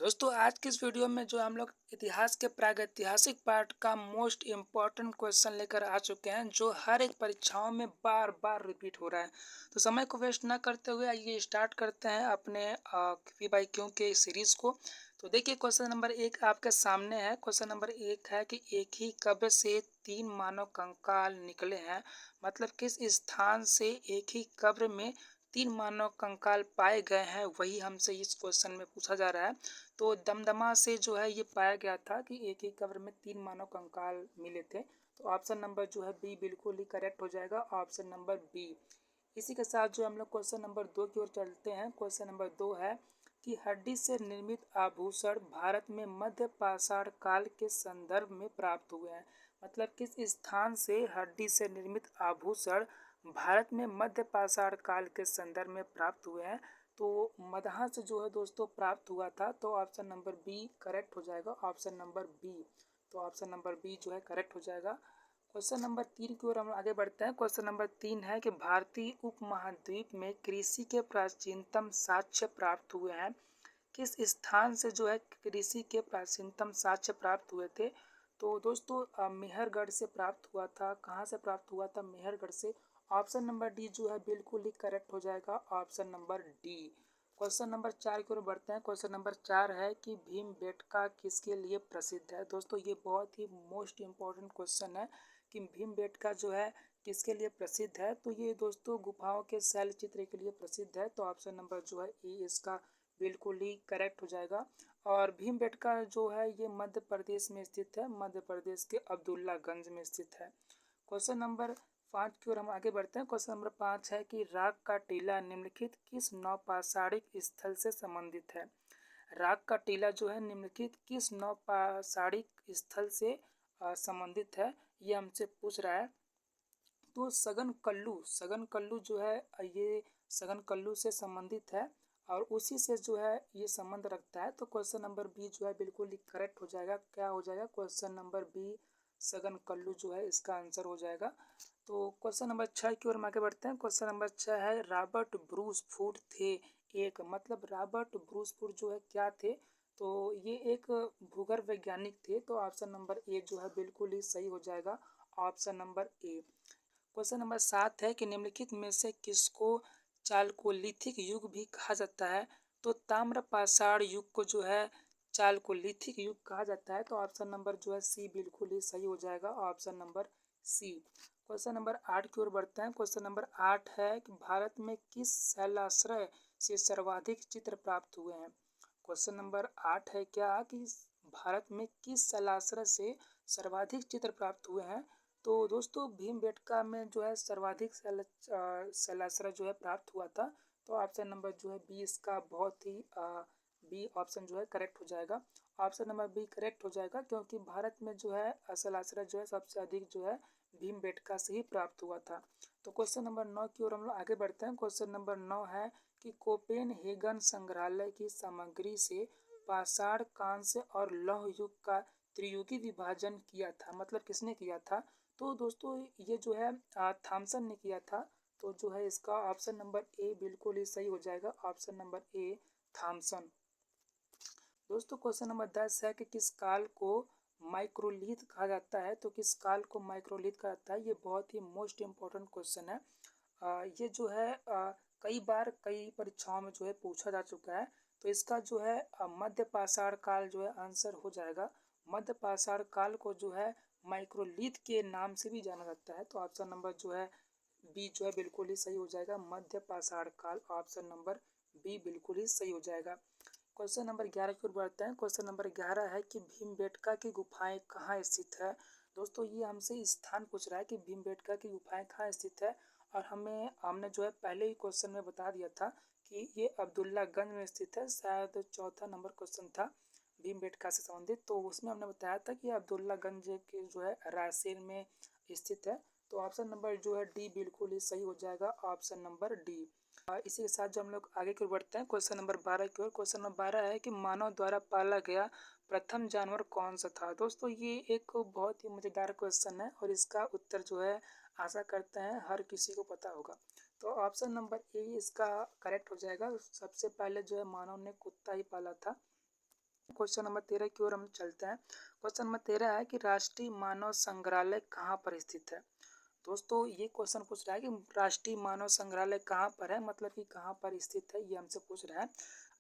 दोस्तों आज की इस वीडियो में जो हम लोग इतिहास के प्रागैतिहासिक पार्ट का मोस्ट इम्पॉर्टेंट क्वेश्चन लेकर आ चुके हैं जो हर एक परीक्षाओं में बार बार रिपीट हो रहा है। तो समय को वेस्ट ना करते हुए आइए स्टार्ट करते हैं अपने वी बाई क्यों के सीरीज को। तो देखिए क्वेश्चन नंबर 1 आपके सामने है। क्वेश्चन नंबर 1 है कि एक ही कब्र से 3 मानव कंकाल निकले हैं। मतलब किस स्थान से एक ही कब्र में 3 मानव कंकाल पाए गए हैं, वही हमसे इस क्वेश्चन में पूछा जा रहा है। तो दमदमा से जो है ये पाया गया था कि एक ही कब्र में 3 मानव कंकाल मिले थे। तो ऑप्शन नंबर जो है बी बिल्कुल ही करेक्ट हो जाएगा, ऑप्शन नंबर बी। इसी के साथ जो हम लोग क्वेश्चन नंबर 2 की ओर चलते हैं। क्वेश्चन नंबर 2 है कि हड्डी से निर्मित आभूषण भारत में मध्य पाषाण काल के संदर्भ में प्राप्त हुए हैं। मतलब किस स्थान से हड्डी से निर्मित आभूषण भारत में मध्य पाषाण काल के संदर्भ में प्राप्त हुए हैं। तो मदहा से जो है दोस्तों प्राप्त हुआ था। तो ऑप्शन नंबर बी करेक्ट हो जाएगा, ऑप्शन नंबर बी। तो ऑप्शन नंबर बी जो है करेक्ट हो जाएगा। क्वेश्चन नंबर 3 की ओर हम आगे बढ़ते हैं। क्वेश्चन नंबर 3 है कि भारतीय उपमहाद्वीप में कृषि के प्राचीनतम साक्ष्य प्राप्त हुए हैं। किस स्थान से जो है कृषि के प्राचीनतम साक्ष्य प्राप्त हुए थे। तो दोस्तों मेहरगढ़ से प्राप्त हुआ था। कहाँ से प्राप्त हुआ था? मेहरगढ़ से। ऑप्शन नंबर डी जो है बिल्कुल ही करेक्ट हो जाएगा, option number D. Question number 4 की ओर बढ़ते हैं। क्वेश्चन नंबर 4 है कि भीमबेटका किसके लिए प्रसिद्ध है। दोस्तों ये बहुत ही मोस्ट इम्पॉर्टेंट क्वेश्चन है कि भीमबेटका जो है किसके लिए प्रसिद्ध है। तो ये दोस्तों गुफाओं के शैल चित्र के लिए प्रसिद्ध है। तो ऑप्शन नंबर जो है ई इसका बिल्कुल ही करेक्ट हो जाएगा। और भीमबेटका जो है ये मध्य प्रदेश में स्थित है, मध्य प्रदेश के अब्दुल्लागंज में स्थित है। क्वेश्चन नंबर 5 की ओर हम आगे बढ़ते हैं। क्वेश्चन नंबर 5 है कि राग का टीला निम्नलिखित किस नौपाषाणिक स्थल से संबंधित है। राग का टीला जो है निम्नलिखित किस नौपाषाणिक स्थल से संबंधित है, ये हमसे पूछ रहा है। तो सगन कल्लू जो है ये सगन कल्लू से संबंधित है और उसी से जो है ये संबंध रखता है। तो क्वेश्चन नंबर बी जो है बिल्कुल ही करेक्ट हो जाएगा। क्या हो जाएगा? क्वेश्चन नंबर बी सगन कल्लू जो है इसका आंसर हो जाएगा। तो क्वेश्चन नंबर 6 की ओर हम आगे बढ़ते हैं। क्वेश्चन नंबर 6 है रॉबर्ट ब्रूस फूड थे एक। मतलब रॉबर्ट ब्रूस फूड जो है क्या थे? तो ये एक भूगर्भ वैज्ञानिक थे। तो ऑप्शन नंबर ए जो है बिल्कुल ही सही हो जाएगा, option number A. Question number 7 है कि निम्नलिखित में से किसको चालकोलिथिक युग भी कहा जाता है। तो ताम्र पाषाण युग को जो है चालकोलिथिक युग कहा जाता है। तो ऑप्शन नंबर जो है सी बिल्कुल ही सही हो जाएगा, option number C. Question number 8 की ओर बढ़ते हैं। क्वेश्चन नंबर 8 है कि भारत में किस शैलाश्रय से सर्वाधिक चित्र प्राप्त हुए हैं। क्वेश्चन नंबर 8 है क्या कि भारत में किस शैलाश्रय से सर्वाधिक चित्र प्राप्त हुए हैं। तो दोस्तों भीमबेटका में जो है सर्वाधिक शैलाश्रय जो है प्राप्त हुआ था। तो ऑप्शन नंबर जो है बी इसका बहुत ही बी ऑप्शन जो है करेक्ट हो जाएगा, ऑप्शन नंबर बी करेक्ट हो जाएगा क्योंकि भारत में जो है शैलाश्रय जो है सबसे अधिक जो है भीमबेटका से ही प्राप्त हुआ था। तो क्वेश्चन नंबर 9 की ओर हम लोग आगे बढ़ते हैं। क्वेश्चन नंबर 9 है कि कोपेनहेगन संग्रहालय की सामग्री से पाषाण, कांस्य और लौह युग का त्रियुगी विभाजन किया था। मतलब किसने किया था? तो दोस्तों ये जो है थॉमसन ने किया था। तो जो है इसका ऑप्शन नंबर ए बिल्कुल ही सही हो जाएगा, ऑप्शन नंबर ए थॉमसन। दोस्तों क्वेश्चन नंबर 10 है कि किस काल को माइक्रोलिथ कहा जाता है। तो किस काल को माइक्रोलिथ कहा जाता है, ये बहुत ही मोस्ट इम्पोर्टेंट क्वेश्चन है। ये जो है कई बार कई परीक्षाओं में जो है पूछा जा चुका है। तो इसका जो है मध्य पाषाण काल जो है आंसर हो जाएगा। मध्य पाषाण काल को जो है माइक्रोलिथ के नाम से भी जाना जाता है। तो ऑप्शन नंबर जो है बी जो है बिल्कुल ही सही हो जाएगा, मध्य पाषाण काल, ऑप्शन नंबर बी बिल्कुल ही सही हो जाएगा। क्वेश्चन नंबर 11 की ओर बढ़ते हैं। क्वेश्चन नंबर 11 है कि भीमबेटका की गुफाएं कहाँ स्थित है। दोस्तों ये हमसे स्थान पूछ रहा है कि भीमबेटका की गुफाएं कहाँ स्थित है। और हमने जो है पहले ही क्वेश्चन में बता दिया था कि ये अब्दुल्लागंज में स्थित है। शायद चौथा नंबर क्वेश्चन था भीमबेटका से संबंधित। तो उसमें हमने बताया था कि अब्दुल्लागंज के जो है रायसेन में स्थित है। तो ऑप्शन नंबर जो है डी बिल्कुल ही सही हो जाएगा, ऑप्शन नंबर डी। इसी के साथ जो हम लोग आगे की ओर बढ़ते हैं क्वेश्चन नंबर 12 की ओर। क्वेश्चन नंबर 12 है कि मानव द्वारा पाला गया प्रथम जानवर कौन सा था। दोस्तों ये एक बहुत ही मज़ेदार क्वेश्चन है और इसका उत्तर जो है आशा करते हैं हर किसी को पता होगा। तो ऑप्शन नंबर ए इसका करेक्ट हो जाएगा। सबसे पहले जो है मानव ने कुत्ता ही पाला था। क्वेश्चन नंबर 13 की ओर हम चलते हैं। क्वेश्चन नंबर 13 है कि राष्ट्रीय मानव संग्रहालय कहाँ पर स्थित है। दोस्तों ये क्वेश्चन पूछ रहा है कि राष्ट्रीय मानव संग्रहालय कहाँ पर है, मतलब कि कहाँ पर स्थित है, ये हमसे पूछ रहा है।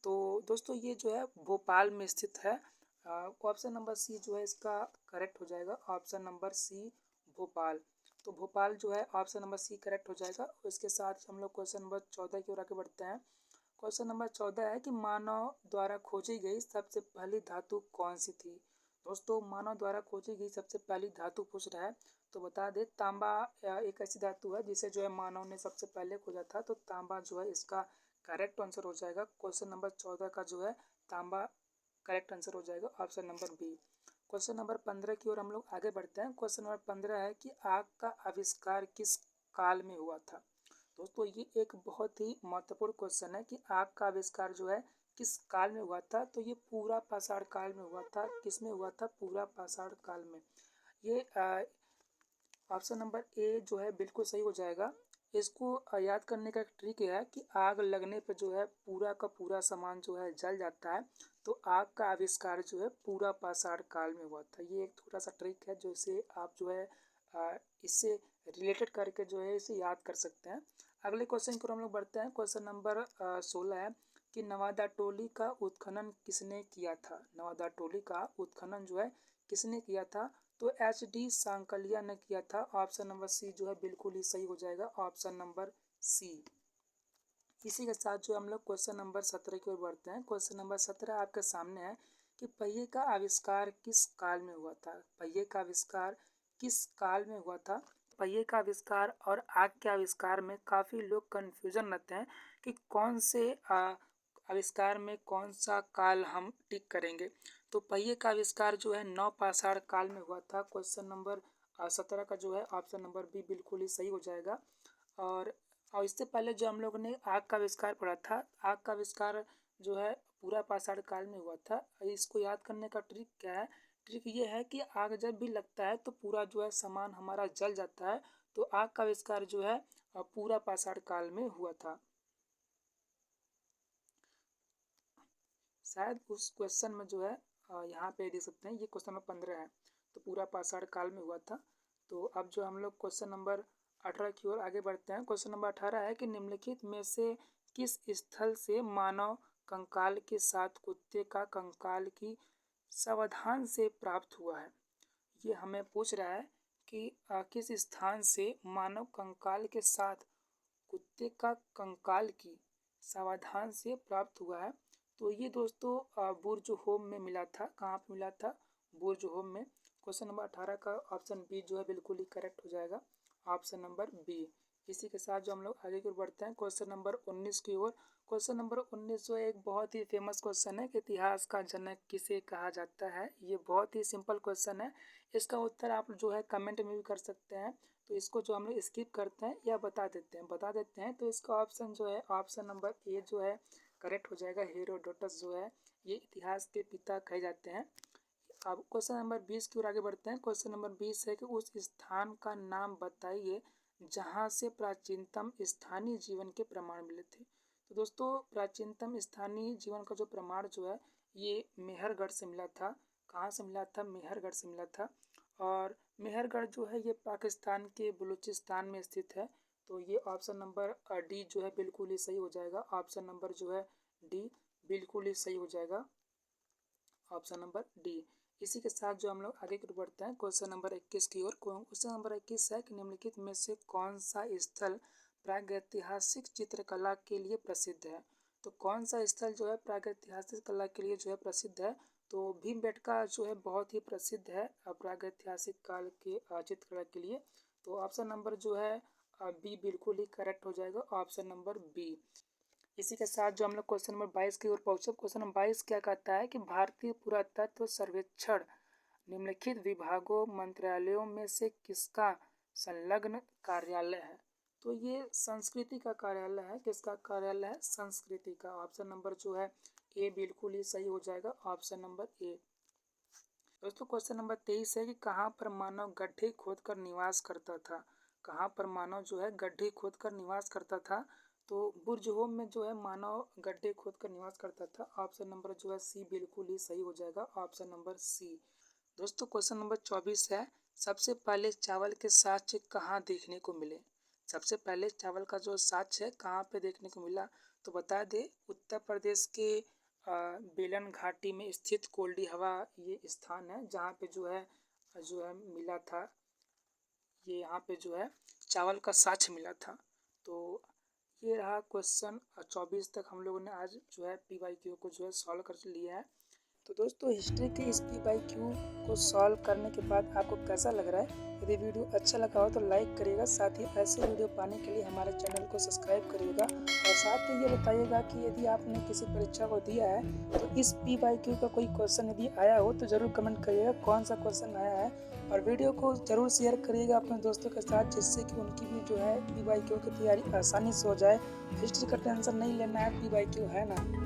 तो दोस्तों ये जो है भोपाल में स्थित है। ऑप्शन नंबर सी जो है इसका करेक्ट हो जाएगा। Option number C Bhopal. तो भोपाल जो है ऑप्शन नंबर सी करेक्ट हो जाएगा। इसके साथ हम लोग क्वेश्चन नंबर 14 की ओर आगे बढ़ते हैं। क्वेश्चन नंबर 14 है कि मानव द्वारा खोजी गई सबसे पहली धातु कौन सी थी। दोस्तों मानव द्वारा खोजी गई सबसे पहली धातु पूछ रहा है, तो बता दे तांबा एक ऐसी धातु है जिसे जो है मानव ने सबसे पहले खोजा था, तो तांबा जो है इसका करेक्ट आंसर हो जाएगा। क्वेश्चन नंबर 14 का जो है तांबा करेक्ट आंसर हो जाएगा, option number B. Question number 15 की ओर हम लोग आगे बढ़ते हैं। क्वेश्चन नंबर 15 है कि आग का आविष्कार किस काल में हुआ था। दोस्तों ये एक बहुत ही महत्वपूर्ण क्वेश्चन है कि आग का आविष्कार जो है किस काल में हुआ था। तो ये पूरा पाषाण काल में हुआ था। किस में हुआ था? पूरा पाषाण काल में। ये ऑप्शन नंबर ए जो है बिल्कुल सही हो जाएगा। इसको याद करने का एक ट्रिक है कि आग लगने पर जो है पूरा का पूरा सामान जो है जल जाता है। तो आग का आविष्कार जो है पूरा पाषाण काल में हुआ था। ये एक थोड़ा सा ट्रिक है जो इसे आप जो है इससे रिलेटेड करके जो है इसे याद कर सकते हैं। अगले क्वेश्चन की ओर हम लोग बढ़ते हैं। क्वेश्चन नंबर 16 है कि नवादा टोली का उत्खनन किसने किया था। नवादा टोली का उत्खनन जो है किसने किया था? तो HD सांकलिया ने किया था। ऑप्शन नंबर सी जो है बिल्कुल ही सही हो जाएगा, ऑप्शन नंबर सी। इसी के साथ जो हम लोग क्वेश्चन नंबर 17 की ओर बढ़ते हैं। क्वेश्चन नंबर 17 आपके सामने है कि पहिए का आविष्कार किस काल में हुआ था। पहिए का आविष्कार किस काल में हुआ था। पहिए का आविष्कार और आग के आविष्कार में काफ़ी लोग कन्फ्यूजन रहते हैं कि कौन से आविष्कार में कौन सा काल हम टिक करेंगे। तो पहिए का आविष्कार जो है नवपाषाण काल में हुआ था। क्वेश्चन नंबर 17 का जो है ऑप्शन नंबर बी बिल्कुल ही सही हो जाएगा। और इससे पहले जो हम लोग ने आग का आविष्कार पढ़ा था, आग का आविष्कार जो है पूरा पाषाण काल में हुआ था। इसको याद करने का ट्रिक क्या है? ट्रिक ये है कि आग जब भी लगता है तो पूरा जो है सामान हमारा जल जाता है। तो आग का आविष्कार जो है पूरा पाषाण काल में हुआ था। शायद उस क्वेश्चन में जो है यहाँ पे देख सकते हैं, ये क्वेश्चन नंबर 15 है, तो पूरा पाषाण काल में हुआ था। तो अब जो हम लोग क्वेश्चन नंबर 18 की ओर आगे बढ़ते हैं। क्वेश्चन नंबर 18 है कि निम्नलिखित में से किस स्थल से मानव कंकाल के साथ कुत्ते का कंकाल की सावधान से प्राप्त हुआ है। ये हमें पूछ रहा है कि किस स्थान से मानव कंकाल के साथ कुत्ते का कंकाल की सावधान से प्राप्त हुआ है। तो ये दोस्तों बुर्ज होम में मिला था। कहाँ पे मिला था? बुर्ज होम में। क्वेश्चन नंबर 18 का ऑप्शन बी जो है बिल्कुल ही करेक्ट हो जाएगा, ऑप्शन नंबर बी। इसी के साथ जो हम लोग आगे की ओर बढ़ते हैं क्वेश्चन नंबर 19 की ओर। क्वेश्चन नंबर 19 जो एक बहुत ही फेमस क्वेश्चन है कि इतिहास का जनक किसे कहा जाता है। ये बहुत ही सिंपल क्वेश्चन है। इसका उत्तर आप जो है कमेंट में भी कर सकते हैं। तो इसको जो हम लोग स्किप करते हैं या बता देते हैं तो इसका ऑप्शन जो है ऑप्शन नंबर ए जो है करेक्ट हो जाएगा। हेरोडोटस जो है ये इतिहास के पिता कहे जाते हैं। अब क्वेश्चन नंबर 20 की ओर आगे बढ़ते हैं। क्वेश्चन नंबर 20 है कि उस स्थान का नाम बताइए जहाँ से प्राचीनतम स्थानीय जीवन के प्रमाण मिले थे। तो दोस्तों प्राचीनतम स्थानीय जीवन का जो प्रमाण जो है ये मेहरगढ़ से मिला था। कहाँ से मिला था? मेहरगढ़ से मिला था। और मेहरगढ़ जो है ये पाकिस्तान के बलूचिस्तान में स्थित है। तो ये ऑप्शन नंबर डी जो है बिल्कुल ही सही हो जाएगा। ऑप्शन नंबर जो है डी बिल्कुल ही सही हो जाएगा, ऑप्शन नंबर डी। इसी के साथ जो हम लोग आगे की ओर बढ़ते हैं क्वेश्चन नंबर 21 की ओर। क्वेश्चन नंबर 21 है कि निम्नलिखित में से कौन सा स्थल प्रागैतिहासिक चित्रकला के लिए प्रसिद्ध है। तो कौन सा स्थल जो है प्रागैतिहासिक कला के लिए जो है प्रसिद्ध है। तो भीमबेटका जो है बहुत ही प्रसिद्ध है प्रागैतिहासिक काल के चित्रकला के लिए। तो ऑप्शन नंबर जो है बी बिल्कुल ही करेक्ट हो जाएगा, ऑप्शन नंबर बी। इसी के साथ जो हम लोग क्वेश्चन नंबर 22 की ओर पहुंचे। क्वेश्चन नंबर 22 क्या कहता है कि भारतीय पुरातत्व सर्वेक्षण निम्नलिखित विभागों मंत्रालयों में से किसका संलग्न कार्यालय है। तो ये संस्कृति का कार्यालय है। किसका कार्यालय है? संस्कृति का। ऑप्शन नंबर जो है ए बिल्कुल ही सही हो जाएगा, ऑप्शन नंबर ए। दोस्तों क्वेश्चन नंबर 23 है कि कहाँ पर मानव गड्ढे खोदकर निवास करता था। कहाँ पर मानव जो है गड्ढे खोदकर निवास करता था। तो बुर्ज में जो है मानव गड्ढे खोद कर निवास करता था। ऑप्शन नंबर जो है सी बिल्कुल ही सही हो जाएगा, ऑप्शन नंबर सी। दोस्तों क्वेश्चन नंबर 24 है, सबसे पहले चावल के साक्ष्य कहाँ देखने को मिले? सबसे पहले चावल का जो साक्ष्य है कहाँ पे देखने को मिला? तो बता दे उत्तर प्रदेश के बेलन घाटी में स्थित कोल्डी हवा ये स्थान है जहाँ पे जो है मिला था, ये यहाँ पे जो है चावल का साक्ष्य मिला था। तो ये रहा क्वेश्चन 24 तक हम लोगों ने आज जो है PYQ को जो है सॉल्व कर लिया है। तो दोस्तों हिस्ट्री के इस PYQ को सॉल्व करने के बाद आपको कैसा लग रहा है? यदि वीडियो अच्छा लगा हो तो लाइक करिएगा, साथ ही ऐसे वीडियो पाने के लिए हमारे चैनल को सब्सक्राइब करिएगा और साथ ही ये बताइएगा कि यदि आपने किसी परीक्षा को दिया है तो इस PYQ का कोई क्वेश्चन यदि आया हो तो ज़रूर कमेंट करिएगा कौन सा क्वेश्चन आया है, और वीडियो को ज़रूर शेयर करिएगा अपने दोस्तों के साथ जिससे कि उनकी भी जो है PYQ की तैयारी आसानी से हो जाए। हिस्ट्री का टेंशन नहीं लेना है, PYQ है ना।